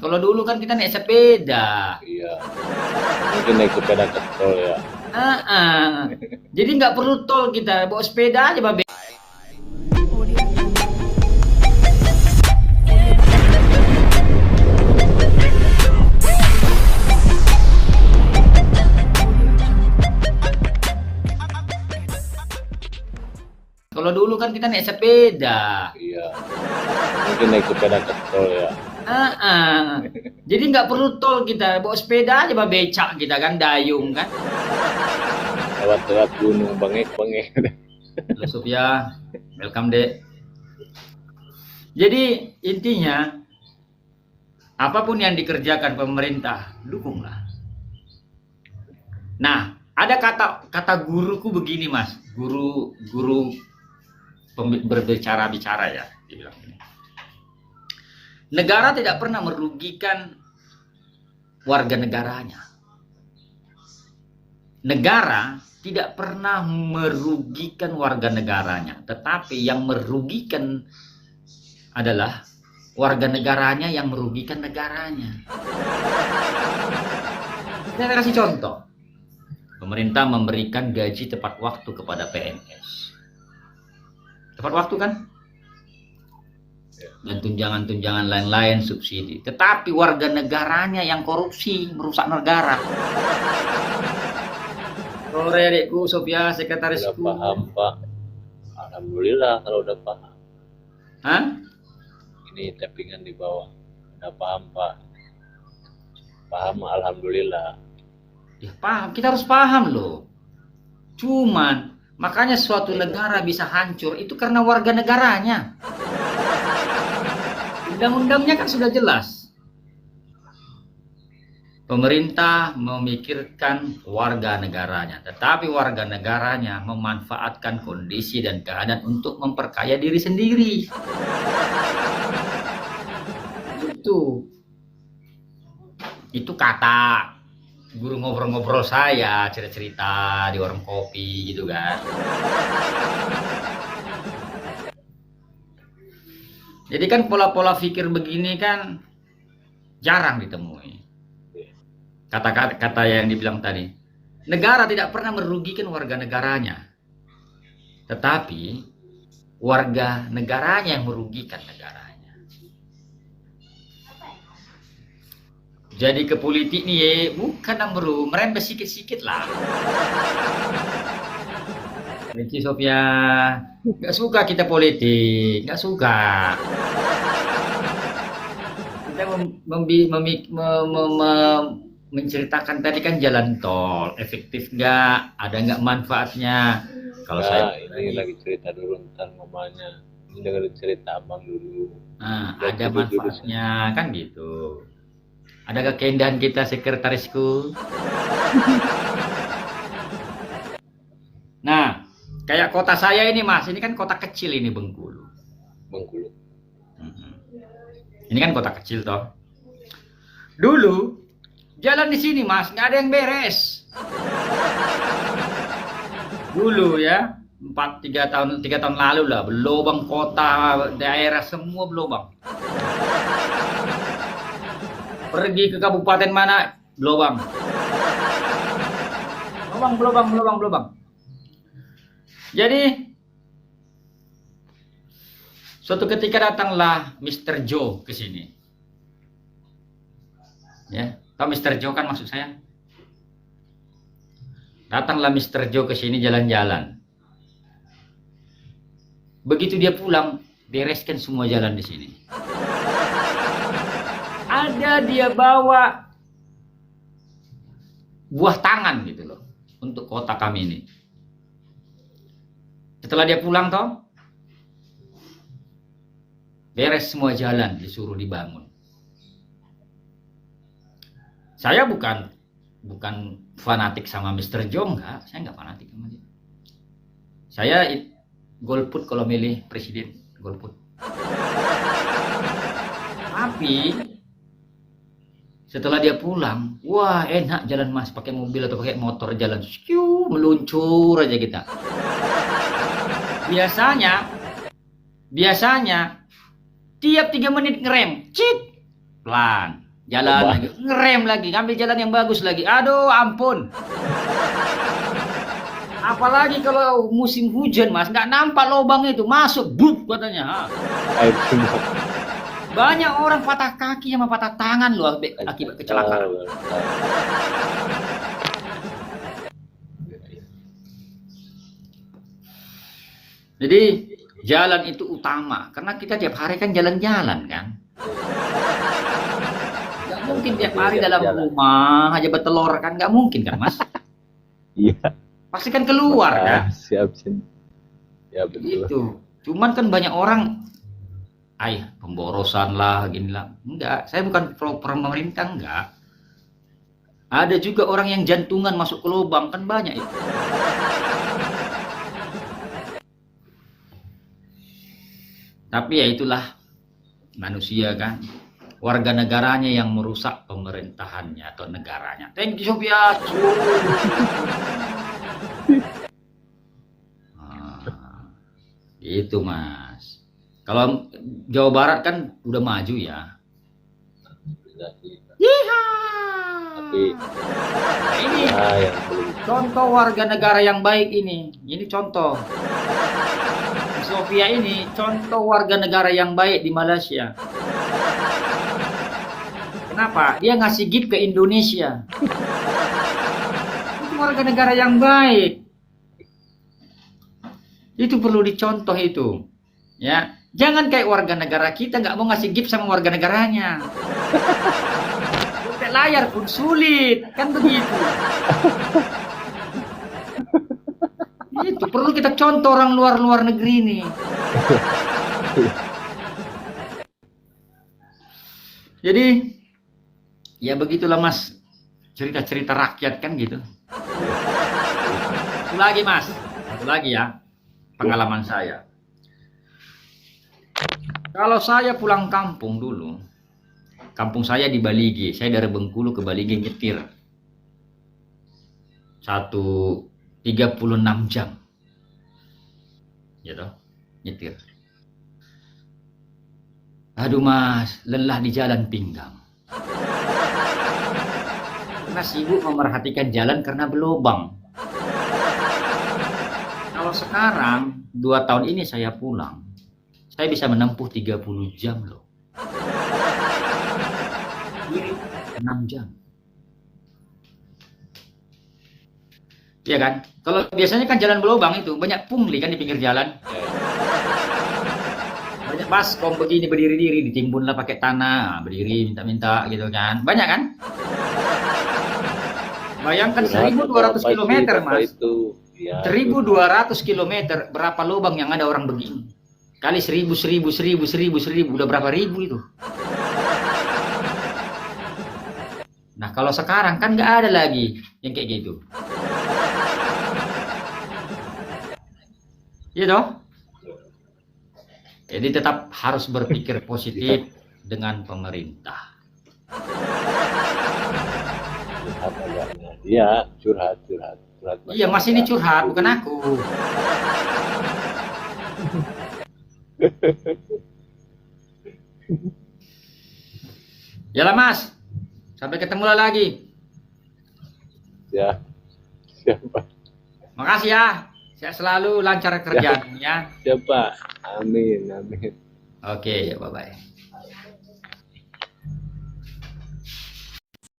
Kalau dulu kan kita naik sepeda. Iya, mungkin naik sepeda ke tol ya. Ah, ah. Jadi nggak perlu tol kita, bawa sepeda aja babe. Kalau dulu kan kita naik sepeda. Iya, mungkin naik sepeda ke tol ya. Ah, ah. Jadi nggak perlu tol kita, bawa sepeda aja babe, becak kita kan, dayung kan. Lewat gunung bengek. Halo Sofia, welcome dek. Jadi intinya apapun yang dikerjakan pemerintah, dukunglah. Nah, ada kata guruku begini mas, guru berbicara ya, dibilang ini. Negara tidak pernah merugikan warga negaranya. Negara tidak pernah merugikan warga negaranya, tetapi yang merugikan adalah warga negaranya yang merugikan negaranya. Saya kasih contoh. Pemerintah memberikan gaji tepat waktu kepada PNS. Tepat waktu kan? Dan tunjangan-tunjangan lain-lain, subsidi. Tetapi warga negaranya yang korupsi, merusak negara. Sore adikku, Sofia, sekretarisku. Udah paham Pak. Alhamdulillah kalau udah paham. Hah? Ini tappingan di bawah. Udah paham Pak. Paham alhamdulillah. Ya paham, kita harus paham loh. Cuman, makanya suatu negara bisa hancur itu karena warga negaranya. Undang-undangnya kan sudah jelas. Pemerintah memikirkan warga negaranya, tetapi warga negaranya memanfaatkan kondisi dan keadaan untuk memperkaya diri sendiri. Itu kata guru ngobrol-ngobrol saya, cerita-cerita di warung kopi gitu kan. Jadi kan pola-pola pikir begini kan jarang ditemui. Kata-kata yang dibilang tadi, negara tidak pernah merugikan warga negaranya, tetapi warga negaranya yang merugikan negaranya. Jadi ke politik nih ya, bukan bro, merembes sikit-sikit lah. Rinci Sofia, nggak suka kita politik, nggak suka. Kita menceritakan tadi kan jalan tol, efektif nggak, ada nggak manfaatnya. Kalau saya ini lagi cerita dulu tentang mamanya. Ini dengerin cerita abang dulu. Nah, ada manfaatnya kan gitu. Ada keindahan kita sekretarisku. Nah, kayak kota saya ini mas, ini kan kota kecil ini Bengkulu. Ini kan kota kecil toh. Dulu jalan di sini mas, nggak ada yang beres. Dulu ya, 3 tahun lalu lah, berlubang kota, daerah semua berlubang. Pergi ke kabupaten mana, berlubang. Berlubang. Jadi suatu ketika datanglah Mr. Joe ke sini. Ya, tahu Mr. Joe kan maksud saya? Datanglah Mr. Joe ke sini jalan-jalan. Begitu dia pulang, bereskan semua jalan di sini. Ada dia bawa buah tangan gitu loh untuk kota kami ini. Setelah dia pulang toh, beres semua jalan, disuruh dibangun. Saya bukan fanatik sama Mr. Joe, enggak. Saya enggak fanatik sama dia. Saya golput kalau milih presiden, golput. Tapi setelah dia pulang, wah enak jalan mas, pakai mobil atau pakai motor jalan, meluncur aja kita. Biasanya tiap 3 menit ngerem, cit, pelan. jalan lagi, ngerem lagi, ngambil jalan yang bagus lagi. Aduh, ampun. Apalagi kalau musim hujan, Mas, nggak nampak lubang itu, masuk, buk katanya. Air semua. Banyak orang patah kaki sama patah tangan loh akibat kecelakaan. Jadi jalan itu utama, karena kita tiap hari kan jalan-jalan kan. Nggak mungkin tiap hari dalam rumah aja bertelur kan, nggak mungkin kan, Mas? Iya. Pasti kan keluar kan. Siap. Ya betul. Itu. Cuman kan banyak orang, pemborosan lah, gini lah. Enggak, saya bukan pemerintah, enggak. Ada juga orang yang jantungan masuk ke lubang, kan banyak itu. Tapi ya itulah manusia kan. Warga negaranya yang merusak pemerintahannya atau negaranya. Thank you, Sophia. Itu, Mas. Kalau Jawa Barat kan udah maju ya. Tapi ini yang belum. contoh warga negara yang baik ini. Ini contoh. Sofia ini contoh warga negara yang baik di Malaysia. Kenapa? Dia ngasih gift ke Indonesia. Itu warga negara yang baik. Itu perlu dicontoh itu. Ya, jangan kayak warga negara kita nggak mau ngasih gift sama warga negaranya. Sampai layar pun sulit, kan begitu. Itu perlu kita contoh orang luar negeri nih. Jadi ya begitulah, Mas, cerita-cerita rakyat kan gitu. Satu lagi, Mas, satu lagi ya, pengalaman saya. Kalau saya pulang kampung dulu, kampung saya di Baligi, saya dari Bengkulu ke Baligi nyetir 36 jam, gitu, nyetir. Aduh, Mas, lelah di jalan pinggang. Karena sibuk memerhatikan jalan karena berlubang. Kalau sekarang 2 tahun ini saya pulang, saya bisa menempuh 30 jam loh. 6 jam. Iya kan? Kalau biasanya kan jalan berlubang itu banyak pungli kan di pinggir jalan. Banyak baskom begini berdiri-diri, ditimbun lah pakai tanah, berdiri minta-minta gitu kan. Banyak kan? Bayangkan 1.200 km, Mas. 1.200 km, berapa lubang yang ada orang begini? Kali 1.000, udah berapa ribu itu? Nah, kalau sekarang kan nggak ada lagi yang kayak gitu. Iya toh? Jadi tetap harus berpikir positif dengan pemerintah. Iya, curhat. Iya, Mas, ini curhat, bukan aku. Yalah, Mas. Sampai ketemu lagi. Ya, siapa? Makasih ya. Saya selalu lancar kerjaan ya. Siapa? Amin. Oke, bye-bye.